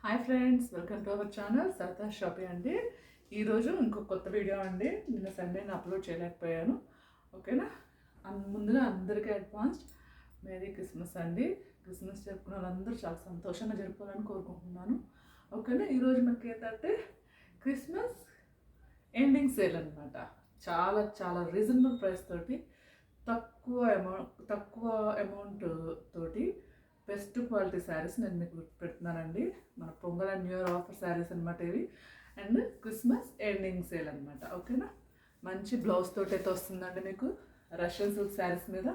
Hi friends, welcome to our channel సరదా shopping అండి. ఈరోజు ఇంకో కొత్త వీడియో అండి. నిన్న సండేని అప్లోడ్ చేయలేకపోయాను. ఓకేనా. ముందుగా అందరికీ అడ్వాన్స్డ్ మేరీ క్రిస్మస్ అండి. క్రిస్మస్ జరుపుకున్న వాళ్ళందరూ చాలా సంతోషంగా జరుపుకోవాలని కోరుకుంటున్నాను. ఓకేనా. ఈరోజు మనకి ఏంటంటే క్రిస్మస్ ఎండింగ్ సేల్ అనమాట. చాలా చాలా రీజనబుల్ ప్రైస్ తోటి తక్కువ అమౌంట్ తోటి బెస్ట్ క్వాలిటీ శారీస్ నేను మీకు పెడుతున్నానండి. మన pongal and new year offer saris అనమాట ఇవి. అండ్ క్రిస్మస్ ఎండింగ్ సేల్ అనమాట. ఓకేనా. మంచి బ్లౌజ్ తోటి అయితే వస్తుందండి మీకు రష్యన్ సిల్క్ శారీస్ మీద.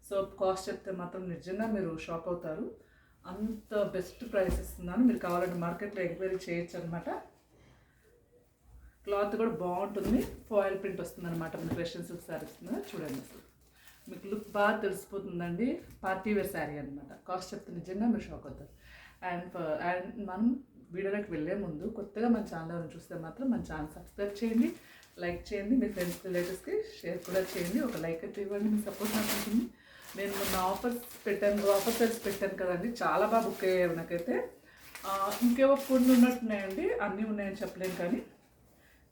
సో కాస్ట్ చెప్తే మాత్రం నిజంగా మీరు షాక్ అవుతారు. అంత బెస్ట్ ప్రైస్ ఇస్తున్నాను. మీరు కావాలంటే మార్కెట్లో ఎంక్వైరీ చేయొచ్చు అనమాట. క్లాత్ కూడా బాగుంటుంది. ఫాయిల్ ప్రింట్ వస్తుంది అనమాట మీకు రష్యన్ సిల్క్ శారీస్ మీద. చూడండి, అసలు మీకు లుక్ బాగా తెలిసిపోతుందండి. పార్టీ వేర్ శారీ అనమాట. కాస్ట్ చెప్తే నిజంగా మీరు షాక్ అవుతారు. అండ్ మనం వీడియోలోకి వెళ్ళే ముందు కొత్తగా మన ఛానల్ చూస్తే మాత్రం మన ఛానల్ సబ్స్క్రైబ్ చేయండి, లైక్ చేయండి, మీ ఫ్రెండ్స్ రిలేటివ్స్కి షేర్ కూడా చేయండి. ఒక లైక్ అయితే ఇవ్వండి, మీ సపోర్ట్ నాకు ఉంటుంది. నేను మొన్న ఆఫర్ సెట్స్ పెట్టాను కదండి, చాలా బాగా బుక్ అయ్యాయి నాకైతే. ఇంకేవో కొన్ని ఉన్నట్టున్నాయండి, అన్నీ ఉన్నాయని చెప్పలేను కానీ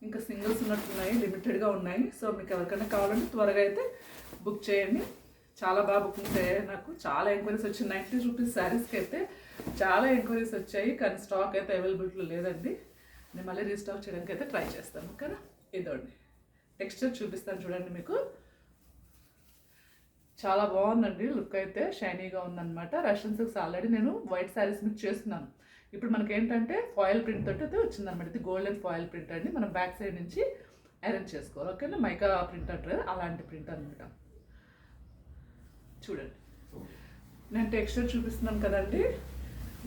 ఇంకా సింగిల్స్ ఉన్నట్టున్నాయి, లిమిటెడ్గా ఉన్నాయి. సో మీకు ఎవరికైనా కావాలంటే త్వరగా అయితే బుక్ చేయండి. చాలా బాగా బుకింగ్స్ అయ్యాయి. నాకు చాలా ఎంక్వైరీస్ వచ్చాయి. 90 రూపీస్ శారీస్కి అయితే చాలా ఎంక్వైరీస్ వచ్చాయి, కానీ స్టాక్ అయితే అవైలబిలిటీలో లేదండి. నేను మళ్ళీ రీస్టాక్ చేయడానికి అయితే ట్రై చేస్తాను. ఓకేనా. ఇదండి టెక్స్చర్ చూపిస్తాను చూడండి. మీకు చాలా బాగుందండి. లుక్ అయితే షైనీగా ఉందన్నమాట. రష్యన్ సిల్క్స్ ఆల్రెడీ నేను వైట్ శారీస్ మీకు చేస్తున్నాను. ఇప్పుడు మనకి ఏంటంటే ఫాయిల్ ప్రింట్ తోటి అయితే వచ్చిందనమాట. ఇది గోల్డెన్ ఫాయిల్ ప్రింట్ అండి. మనం బ్యాక్ సైడ్ నుంచి అరేంజ్ చేసుకోవాలి. ఓకేనా. మైకా ప్రింట్ అంటారు, అలాంటి ప్రింట్ అనమాట. చూడండి, నేను టెక్స్చర్ చూపిస్తున్నాను కదండి.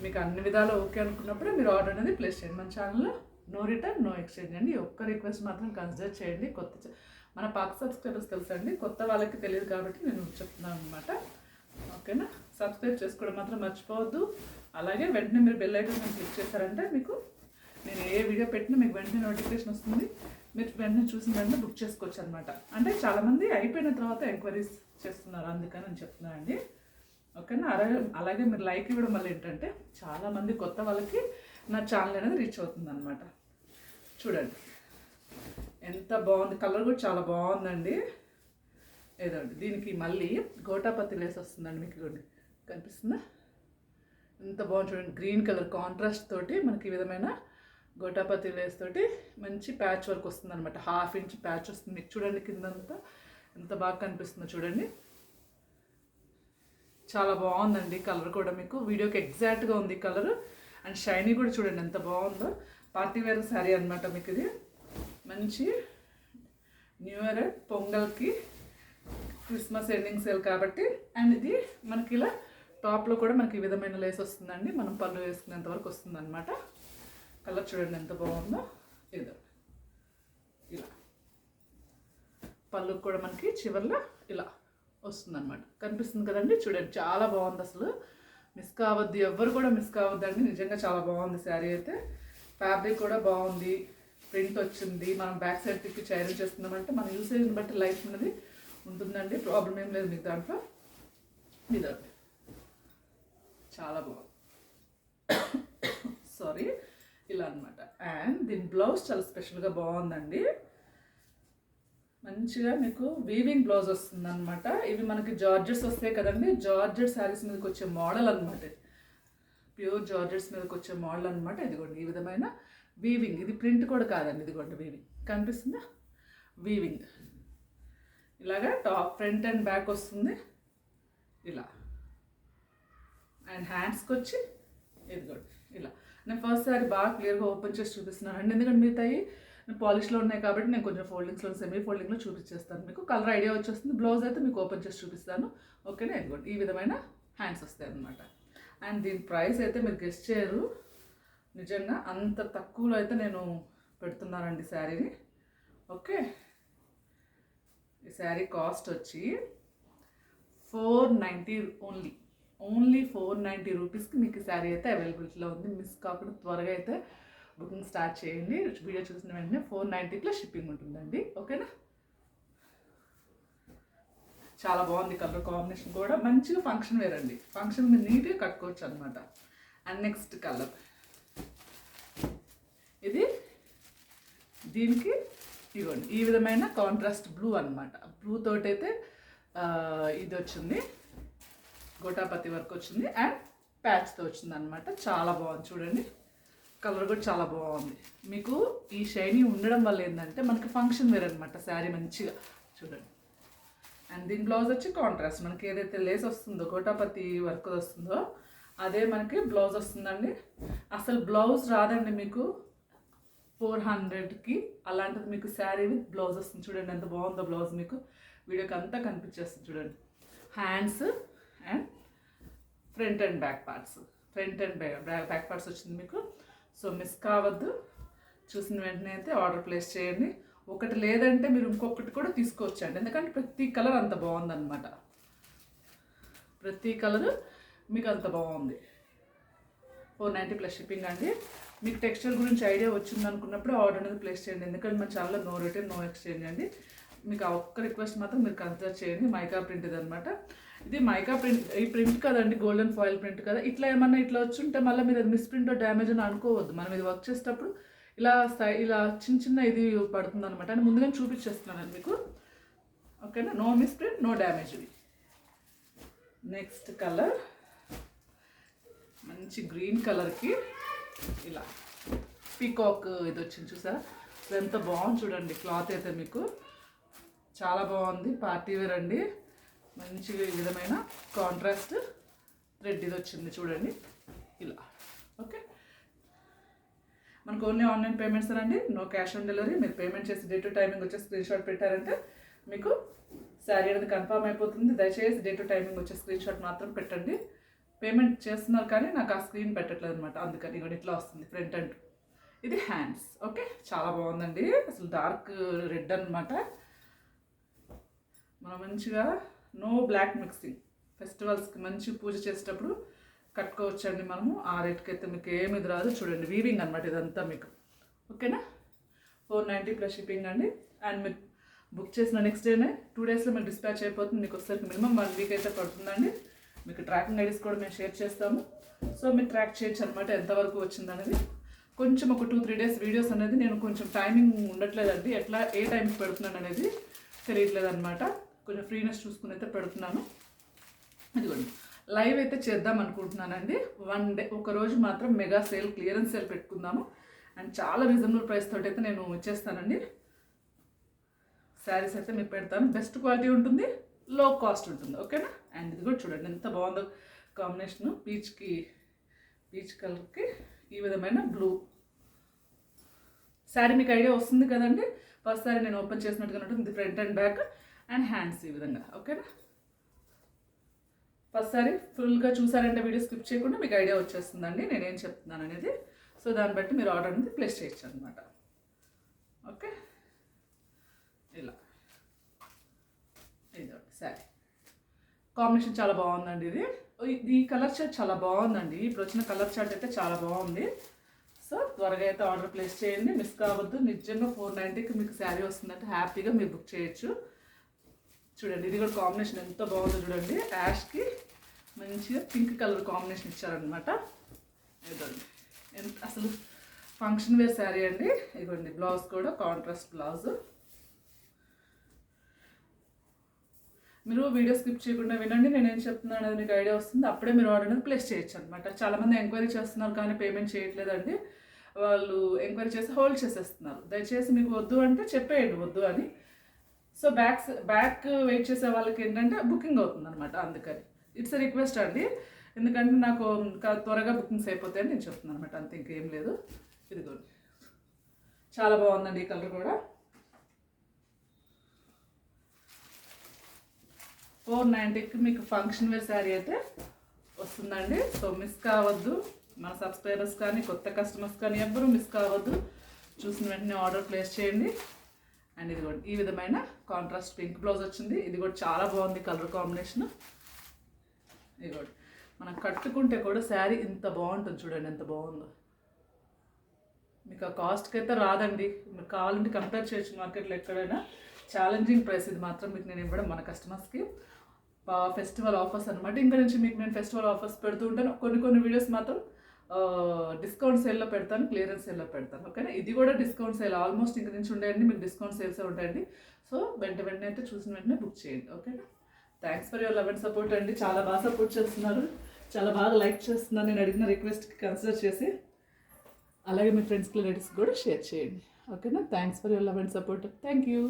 మీకు అన్ని విధాలు ఓకే అనుకున్నప్పుడే మీరు ఆర్డర్ అనేది ప్లేస్ చేయండి. మన ఛానల్లో నో రిటర్న్ నో ఎక్స్చేంజ్ అండి. ఒక్క రిక్వెస్ట్ మాత్రం కన్సిడర్ చేయండి. మన పాత సబ్స్క్రైబర్స్ తెలుసండి, కొత్త వాళ్ళకి తెలియదు కాబట్టి నేను చెప్తున్నాను అనమాట. ఓకేనా. సబ్స్క్రైబ్ చేసుకోవడం మాత్రం మర్చిపోవద్దు. అలాగే వెంటనే మీరు బెల్ ఐకాన్ క్లిక్ చేశారంటే మీకు నేను ఏ వీడియో పెట్టినా మీకు వెంటనే నోటిఫికేషన్ వస్తుంది. మీరు వెంటనే చూసిన వెంటనే బుక్ చేసుకోవచ్చు అనమాట. అంటే చాలామంది అయిపోయిన తర్వాత ఎంక్వైరీస్ చేస్తున్నారు, అందుకని నేను చెప్తున్నానండి. ఓకేనా. అలాగే మీరు లైక్ ఇవ్వడం వల్ల ఏంటంటే చాలామంది కొత్త వాళ్ళకి నా ఛానల్ అనేది రీచ్ అవుతుంది అనమాట. చూడండి ఎంత బాగుంది. కలర్ కూడా చాలా బాగుందండి. ఏదండి దీనికి మళ్ళీ గోటాపత్తి లేస్ వస్తుందండి. మీకు ఇవ్వండి, కనిపిస్తుందా? ఎంత బాగుంది చూడండి. గ్రీన్ కలర్ కాంట్రాస్ట్ తోటి మనకి ఈ విధమైన గోటాపత్తి లేస్ తోటి మంచి ప్యాచ్ వర్క్ వస్తుంది అనమాట. 1/2 ఇంచ్ ప్యాచ్ వస్తుంది. మీకు చూడండి కిందంతా ఎంత బాగా కనిపిస్తుందో చూడండి. చాలా బాగుందండి. కలర్ కూడా మీకు వీడియోకి ఎగ్జాక్ట్గా ఉంది కలర్. అండ్ షైనీ కూడా చూడండి ఎంత బాగుందో. పార్టీ వేర్ శారీ అనమాట మీకు ఇది. మంచి న్యూ ఇయర్ పొంగల్కి క్రిస్మస్ ఎండింగ్ సేల్ కాబట్టి. అండ్ ఇది మనకి ఇలా టాప్లో కూడా మనకి ఈ విధమైన లేస్ వస్తుందండి. మనం పళ్ళు వేసుకునేంత వరకు వస్తుంది అనమాట. కలర్ చూడండి ఎంత బాగుందో. ఏదో ఇలా పళ్ళు కూడా మనకి చివర్లో ఇలా వస్తుందన్నమాట. కనిపిస్తుంది కదండి. చూడండి చాలా బాగుంది. అసలు మిస్ కావద్దు, ఎవ్వరు కూడా మిస్ కావద్దండి. నిజంగా చాలా బాగుంది శారీ అయితే. ఫ్యాబ్రిక్ కూడా బాగుంది, ప్రింట్ వచ్చింది. మనం బ్యాక్ సైడ్ తిప్పి ఐరన్ చేస్తున్నామంటే మన యూసేజ్ని బట్టి లైఫ్ అనేది ఉంటుందండి. ప్రాబ్లం ఏం లేదు మీకు దాంట్లో. ఇదండి చాలా బాగుంది. సారీ, ఇలా అనమాట. అండ్ దీని బ్లౌజ్ చాలా స్పెషల్గా బాగుందండి. మంచిగా మీకు వీవింగ్ బ్లౌజ్ వస్తుంది అనమాట. ఇవి మనకి జార్జెట్స్ వస్తాయి కదండి. జార్జెట్ శారీస్ మీదకి వచ్చే మోడల్ అనమాట. ప్యూర్ జార్జెట్స్ మీదకి వచ్చే మోడల్ అనమాట. ఇదిగోండి ఈ విధమైన వీవింగ్. ఇది ప్రింట్ కూడా కాదండి. ఇదిగోండి వీవింగ్ కనిపిస్తుందా? వీవింగ్ ఇలాగా టాప్ ఫ్రంట్ అండ్ బ్యాక్ వస్తుంది ఇలా. అండ్ హ్యాండ్స్కి వచ్చి ఇదిగోండి ఇలా. నేను ఫస్ట్ సారీ బాగా క్లియర్గా ఓపెన్ చేసి చూపిస్తున్నాను అండి. ఎందుకంటే మిగతాయి పాలిష్లో ఉన్నాయి కాబట్టి నేను కొంచెం ఫోల్డింగ్స్లో సెమీ ఫోల్డింగ్లో చూపించేస్తాను. మీకు కలర్ ఐడియా వచ్చేస్తుంది. బ్లౌజ్ అయితే మీకు ఓపెన్ చేసి చూపిస్తాను. ఓకేనా. ఇదిగోండి ఈ విధమైన హ్యాండ్స్ వస్తాయి అన్నమాట. అండ్ దీని ప్రైస్ అయితే మీరు గెస్ట్ చేయరు. నిజంగా అంత తక్కువలో అయితే నేను పెడుతున్నానండి శారీని. ఓకే. ఈ శారీ కాస్ట్ వచ్చి 490 ఓన్లీ 490 రూపీస్కి మీకు శారీ అయితే అవైలబిలిటీలో ఉంది. మిస్ కాకుండా త్వరగా అయితే బుకింగ్ స్టార్ట్ చేయండి. వీడియో చూసిన వెంటనే 490 ప్లస్ షిప్పింగ్ ఉంటుందండి. ఓకేనా. చాలా బాగుంది. కలర్ కాంబినేషన్ కూడా మంచిగా ఫంక్షన్ వేర్ అండి. ఫంక్షన్ మీరు నీట్గా కట్టుకోవచ్చు అనమాట. అండ్ నెక్స్ట్ కలర్ ఇది దీనికి ఇవ్వండి ఈ విధమైన కాంట్రాస్ట్ బ్లూ అనమాట. బ్లూ తోటైతే ఇది వచ్చింది, గోటాపతి వర్క్ వచ్చింది అండ్ ప్యాచ్తో వచ్చింది అనమాట. చాలా బాగుంది చూడండి, కలర్ కూడా చాలా బాగుంది. మీకు ఈ షైనీ ఉండడం వల్ల ఏంటంటే మనకి ఫంక్షన్ వేర్ అనమాట శారీ మంచిగా చూడండి. అండ్ దీని బ్లౌజ్ వచ్చి కాంట్రాస్ట్, మనకి ఏదైతే లేస్ వస్తుందో గోటాపతి వర్క్ వస్తుందో అదే మనకి బ్లౌజ్ వస్తుందండి. అసలు బ్లౌజ్ రాదండి మీకు 400కి, అలాంటిది మీకు శారీ విత్ బ్లౌజ్ వస్తుంది. చూడండి ఎంత బాగుందో బ్లౌజ్, మీకు వీడియోకి అంతా కనిపించేస్తుంది చూడండి. Hands and front and back parts, front and back parts వచ్చింది మీకు. సో మిస్ కావద్దు, చూసిన వెంటనే అయితే ఆర్డర్ ప్లేస్ చేయండి. ఒకటి లేదంటే మీరు ఇంకొకటి కూడా తీసుకోవచ్చండి, ఎందుకంటే ప్రతి కలర్ అంత బాగుందన్నమాట. ప్రతి కలర్ మీకు అంత బాగుంది. 490 ప్లస్ షిప్పింగ్ అండి. మీకు టెక్స్చర్ గురించి ఐడియా వచ్చింది అనుకున్నప్పుడు ఆర్డర్ అనేది ప్లేస్ చేయండి, ఎందుకంటే మన ఛానల్లో నో రిటర్న్ నో ఎక్స్చేంజ్ అండి. మీకు ఆ ఒక్క రిక్వెస్ట్ మాత్రం మీరు కన్సిడర్ చేయండి. మైకా ప్రింట్ ఇది అనమాట. ఇది మైకా ప్రింట్, ఈ ప్రింట్ కదండి, గోల్డెన్ ఫాయిల్ ప్రింట్ కదా. ఇట్లా ఏమన్నా ఇట్లా వచ్చి ఉంటే మళ్ళీ మీరు అది మిస్ ప్రింట్ డ్యామేజ్ అని అనుకోవద్దు. మనం ఇది వర్క్ చేసేటప్పుడు ఇలా ఇలా చిన్న చిన్న ఇది పడుతుంది అనమాట అని ముందుగానే చూపించేస్తున్నాను మీకు. ఓకేనా, no misprint no damage. ఇది నెక్స్ట్ కలర్ మంచి గ్రీన్ కలర్కి ఇలా పీకాక్ ఇది వచ్చింది చూసారా, ఎంత బాగుంది చూడండి. క్లాత్ అయితే మీకు చాలా బాగుంది, పార్టీ వేర్ అండి. మంచిగా ఈ విధమైన కాంట్రాస్ట్ థ్రెడ్ ఇది వచ్చింది చూడండి ఇలా. ఓకే, మనకు ఓన్లీ ఆన్లైన్ పేమెంట్స్ అండి, నో క్యాష్ ఆన్ డెలివరీ. మీరు పేమెంట్ చేసి డే టు టైమింగ్ వచ్చే స్క్రీన్ షాట్ పెట్టారంటే మీకు శారీ అనేది కన్ఫర్మ్ అయిపోతుంది. దయచేసి డే టు టైమింగ్ వచ్చే స్క్రీన్ షాట్ మాత్రం పెట్టండి. పేమెంట్ చేస్తున్నారు కానీ నాకు ఆ స్క్రీన్ పెట్టట్లేదు అనమాట, అందుకని ఇక్కడ ఇట్లా వస్తుంది ఫ్రంట్ అండ్. ఇది హ్యాండ్స్. ఓకే, చాలా బాగుందండి, అసలు డార్క్ రెడ్ అనమాట. మనం మంచిగా నో బ్లాక్ మిక్సింగ్, ఫెస్టివల్స్కి మంచి పూజ చేసేటప్పుడు కట్టుకోవచ్చండి మనము. ఆ రేట్కి అయితే మీకు ఏమి రాదు. చూడండి వీవింగ్ అనమాట ఇదంతా మీకు. ఓకేనా, 490 ప్లస్ షిప్పింగ్ అండి. అండ్ మీరు బుక్ చేసిన నెక్స్ట్ డేనే 2 డేస్లో మీకు డిస్పాచ్ అయిపోతుంది. మీకు వచ్చేసరికి మినిమం 1 వీక్ అయితే పడుతుందండి. మీకు ట్రాకింగ్ ఐడీస్ కూడా మేము షేర్ చేస్తాము. సో మీరు ట్రాక్ చేయొచ్చు అనమాట ఎంతవరకు వచ్చిందనేది. కొంచెం ఒక 2-3 డేస్ వీడియోస్ అనేది నేను కొంచెం టైమింగ్ ఉండట్లేదండి, ఎట్లా ఏ టైంకి పెడుతున్నాను అనేది తెలియట్లేదు అనమాట. కొంచెం ఫ్రీనెస్ చూసుకుని అయితే పెడుతున్నాను. ఇదిగోండి లైవ్ అయితే చేద్దాం అనుకుంటున్నానండి. 1 డే ఒక రోజు మాత్రం మెగా సేల్, క్లియరెన్స్ సేల్ పెట్టుకుందాము. అండ్ చాలా రీజనబుల్ ప్రైస్ తోటి అయితే నేను ఇచ్చేస్తానండి. శారీస్ అయితే మీకు పెడతాను, బెస్ట్ క్వాలిటీ ఉంటుంది, లో కాస్ట్ ఉంటుంది. ఓకేనా. అండ్ ఇది కూడా చూడండి ఎంత బాగుందో కాంబినేషను, పీచ్ కలర్కి ఈ విధమైన బ్లూ శారీ. మీకు ఐడియా వస్తుంది కదండి. ఫస్ట్ శారీ నేను ఓపెన్ చేసినట్టుగా ఉంటుంది, front and back and hands ఈ విధంగా. ఓకేనా, ఫస్ట్ సారి ఫుల్గా చూసారంటే వీడియో స్కిప్ చేయకుండా మీకు ఐడియా వచ్చేస్తుందండి నేనేం చెప్తున్నాను అనేది. సో దాన్ని బట్టి మీరు ఆర్డర్ అనేది ప్లేస్ చేయొచ్చు అనమాట. ఓకే, ఇలా ఇదండి శారీ కాంబినేషన్ చాలా బాగుందండి. ఇది ఈ కలర్ చార్ట్ చాలా బాగుందండి. ఇప్పుడు వచ్చిన కలర్ చార్ట్ అయితే చాలా బాగుంది. సో త్వరగా అయితే ఆర్డర్ ప్లేస్ చేయండి, మిస్ కావద్దు. నిజంగా 490కి మీకు శారీ వస్తుందంటే హ్యాపీగా మీరు బుక్ చేయొచ్చు. చూడండి ఇది కూడా కాంబినేషన్ ఎంత బాగుందో చూడండి. యాష్కి మంచిగా పింక్ కలర్ కాంబినేషన్ ఇచ్చారనమాట. ఇదండి ఎంత అసలు ఫంక్షన్ వేర్ శారీ అండి. ఇదిగోండి బ్లౌజ్ కూడా కాంట్రాస్ట్ బ్లౌజ్. మీరు వీడియో స్కిప్ చేయకుండా వినండి, నేనేం చెప్తున్నాను అనేది మీకు ఐడియా వస్తుంది. అప్పుడే మీరు ఆర్డర్ అనేది ప్లేస్ చేయొచ్చు అనమాట. చాలామంది ఎంక్వైరీ చేస్తున్నారు కానీ పేమెంట్ చేయట్లేదండి. వాళ్ళు ఎంక్వైరీ చేసి హోల్డ్ చేసేస్తున్నారు. దయచేసి మీకు వద్దు అంటే చెప్పేయండి వద్దు అని. సో బ్యాక్ వెయిట్ చేసే వాళ్ళకి ఏంటంటే బుకింగ్ అవుతుంది అనమాట. అందుకని ఇట్స్ ఎ రిక్వెస్ట్ అండి, ఎందుకంటే నాకు త్వరగా బుకింగ్స్ అయిపోతాయని నేను చెప్తున్నాను అనమాట, అంతే ఇంకేం లేదు. ఇదిగోండి చాలా బాగుందండి ఈ కలర్ కూడా. 490కి మీకు ఫంక్షన్ వేర్ శారీ అయితే వస్తుందండి. సో మిస్ కావద్దు, మన సబ్స్క్రైబర్స్ కానీ కొత్త కస్టమర్స్ కానీ ఎవ్వరూ మిస్ కావద్దు. చూసిన వెంటనే ఆర్డర్ ప్లేస్ చేయండి. అండ్ ఇది కూడా ఈ విధమైన కాంట్రాస్ట్ పింక్ బ్లౌజ్ వచ్చింది. ఇది కూడా చాలా బాగుంది కలర్ కాంబినేషన్. ఇది కూడా మనం కట్టుకుంటే కూడా శారీ ఇంత బాగుంటుంది చూడండి, ఎంత బాగుందో. మీకు ఆ కాస్ట్కి అయితే రాదండి, మీకు కావాలంటే కంపేర్ చేయొచ్చు మార్కెట్లో ఎక్కడైనా. ఛాలెంజింగ్ ప్రైస్ ఇది మాత్రం మీకు నేను ఇవ్వడం మన కస్టమర్స్కి. ఫెస్టివల్ ఆఫర్స్ అనమాట. ఇంకా నుంచి మీకు నేను ఫెస్టివల్ ఆఫర్స్ పెడుతూ ఉంటాను. కొన్ని వీడియోస్ మాత్రం డిస్కౌంట్ సేల్లో పెడతాను, క్లియరెన్స్ సేల్లో పెడతాను. ఓకేనా, ఇది కూడా డిస్కౌంట్ సేల్ ఆల్మోస్ట్ ఇంక నుంచి ఉండేయండి, మీకు డిస్కౌంట్ సేల్సే ఉంటాయండి. సో వెంటనే అయితే చూసిన వెంటనే బుక్ చేయండి. ఓకేనా, thanks for your love and support అండి. చాలా బాగా సపోర్ట్ చేస్తున్నారు, చాలా బాగా లైక్ చేస్తున్నారు. నేను అడిగిన రిక్వెస్ట్కి కన్సిడర్ చేసి అలాగే మీ ఫ్రెండ్స్కి రిలేటివ్స్కి కూడా షేర్ చేయండి. ఓకేనా, thanks for your love and support. Thank you.